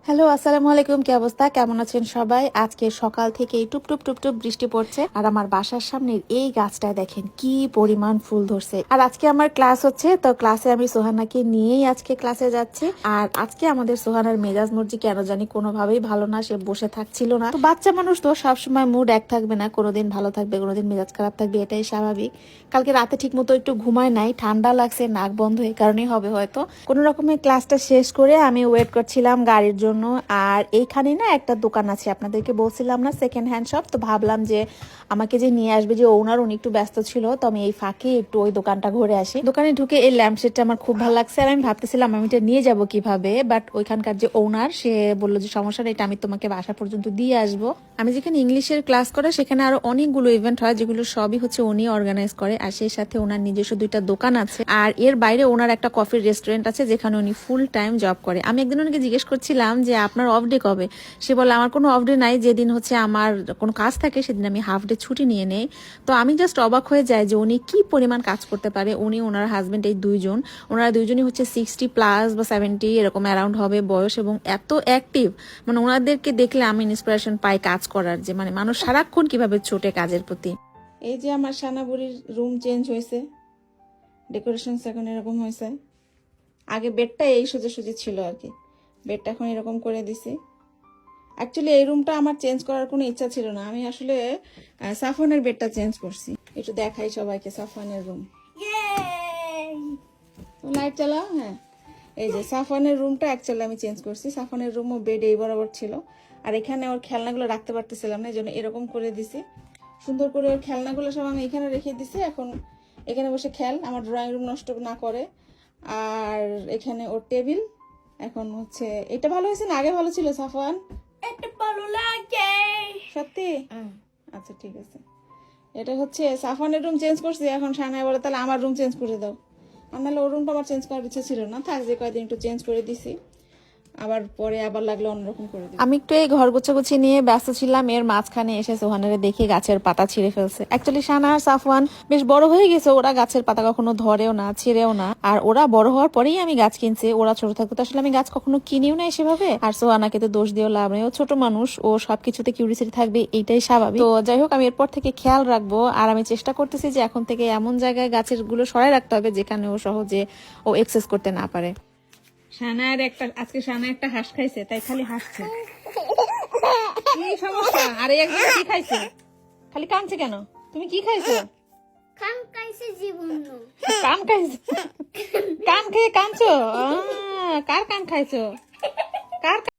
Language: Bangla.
হ্যালো, আসসালামু আলাইকুম। কি অবস্থা, কেমন আছেন সবাই? আজকে সকাল থেকে টুপ টুপ টুপ টুপ বৃষ্টি পড়ছে আর আমার বাসার সামনের এই গাছটায় দেখেন কি পরিমাণ ফুল ধরছে। আর আজকে আমার ক্লাস হচ্ছে, তো ক্লাসে আমি সোহানাকে নিয়েই আজকে ক্লাসে যাচ্ছি। আর আজকে আমাদের সোহানার মেজাজ মর্জি কেন জানি কোনোভাবেই ভালো না, সে বসে থাকছিল না। তো বাচ্চা মানুষ তো সবসময় মুড এক থাকবে না, কোনোদিন ভালো থাকবে কোনোদিন মেজাজ খারাপ থাকবে, এটাই স্বাভাবিক। কালকে রাতে ঠিক মতো একটু ঘুমায় নাই, ঠান্ডা লাগছে, নাক বন্ধ, এই কারণেই হবে হয়তো। কোনো রকমের ক্লাসটা শেষ করে আমি ওয়েট করছিলাম গাড়ির জন্য। আর এইখানে না একটা দোকান আছে, আপনাদেরকে বলছিলাম না সেকেন্ড হ্যান্ড শপ, তো ভাবলাম যে আমাকে যে নিয়ে আসবে যে ওনার, উনি একটু ব্যস্ত ছিল, তো আমি এই ফাঁকে একটু ওই দোকানটা ঘুরে আসি। দোকানে ঢুকে এই ল্যাম্পশেডটা আমার খুব ভালো লাগছে আর আমি ভাবতেছিলাম আমি এটা নিয়ে যাব কিভাবে, বাট ওইখানকার যে ওনার সে বললো যে সমস্যা নেই, এটা আমি তোমাকে বাসা পর্যন্ত দিয়ে আসবো। আমি যেখানে ইংলিশের ক্লাস করে সেখানে আরো অনেকগুলো ইভেন্ট হয় যেগুলো সবই হচ্ছে উনি অর্গানাইজ করে, আর সেই সাথে ওনার নিজস্ব 2টা দোকান আছে। আর এর বাইরে ওনার একটা কফির রেস্টুরেন্ট আছে যেখানে উনি ফুল টাইম জব করে। আমি একদিন ওনাকে জিজ্ঞেস করছিলাম যে আপনার অফ ডে কবে, সে বলে আমার কোনো অফ ডে নাই, যেদিন হচ্ছে আমার কোনো কাজ থাকে সেদিন আমি হাফ ডে ছুটি নিয়ে নেই। তো আমি জাস্ট অবাক হয়ে যাই যে উনি কি পরিমাণ কাজ করতে পারে। উনি ওনার হাজবেন্ড এই দুইজন, ওনারা দুইজনই হচ্ছে 60+ বা 70 এরকম অ্যারাউন্ড হবে বয়স, এবং এত অ্যাক্টিভ, মানে ওনাদেরকে দেখলে আমি ইন্সপিরেশন পাই কাজ করার, যে মানে মানুষ সারাক্ষণ কিভাবে ছোটে কাজের প্রতি। এই যে আমার সানাবুড়ির রুম চেঞ্জ হয়েছে, ডেকোরেশন এখন এরকম হয়েছে। আগে বেডটা এই সোজাসুজি ছিল আর কি, বেডটা এখন এরকম করে দিছি। অ্যাকচুয়ালি এই রুমটা আমার চেঞ্জ করার কোনো ইচ্ছা ছিল না, আমি আসলে সাফওয়ানের বেডটা চেঞ্জ করছি। একটু দেখাই সবাইকে সাফওয়ানের রুম। লাইট চালাও। হ্যাঁ, এই যে সাফওয়ানের রুমটা অ্যাকচুয়ালি আমি চেঞ্জ করছি। সাফওয়ানের রুমও বেড এই বরাবর ছিল, আর এখানে ওর খেলনাগুলো রাখতে পারতেছিলাম না, এই জন্য এরকম করে দিছি। সুন্দর করে ওর খেলনাগুলো সব আমি এখানে রেখে দিছি, এখন এখানে বসে খেল, আমার ড্রয়িং রুম নষ্ট না করে। আর এখানে ওর টেবিল। এখন হচ্ছে এটা ভালো হয়েছে না আগে ভালো ছিল সাফওয়ান? এটা ভালো লাগে সত্যি? আচ্ছা ঠিক আছে। এটা হচ্ছে সাফওয়ানের রুম চেঞ্জ করছি, এখন সানায়া বলে তাহলে আমার রুম চেঞ্জ করে দাও। আর নাহলে ওর রুমটা আমার চেঞ্জ করার ইচ্ছা ছিল না, থাক যে কয়েকদিন একটু চেঞ্জ করে দিছি, আবার পরে আবার লাগলে অন্যরকম করে দিই। আমি একটু এই ঘর গোছাগুছি নিয়ে ব্যস্ত ছিলাম, এর মাঝখানে এসে সোহানের দেখি গাছের পাতা ছিঁড়ে ফেলছে। অ্যাকচুয়ালি সানা আর সাফওয়ান বেশ বড় হয়ে গেছে, ওরা গাছের পাতা কখনো ধরেও না, ছিঁড়েও না। আর ওরা বড় হওয়ার পরেই আমি গাছ কিনছি, ওরা ছোট থাকতে তো আসলে আমি গাছ কখনো কিনিও নাই সেভাবে। আর সোহানাকে তো দোষ দিয়েও লাভ নেই, ও ছোট মানুষ, ও সবকিছুতে কিউরিসিটি থাকবে, এইটাই স্বাভাবিক। তো যাই হোক, আমি এরপর থেকে খেয়াল রাখবো। আর আমি চেষ্টা করতেছি যে এখন থেকে এমন জায়গায় গাছের গুলো সরাই রাখতে হবে যেখানে ও সহজে ও এক্সেস করতে না পারে। আজকে সানা একটা হাঁস খাইছে, তাই খালি হাসছে। কি সমস্যা? আরে একজন কি খাইছে, খালি কাঁদছে কেন? তুমি কি খাইছো? কাম কাইছে জীবন কান খাইছো? কান খেয়ে কাঁদছো? কার কান খাইছো? কার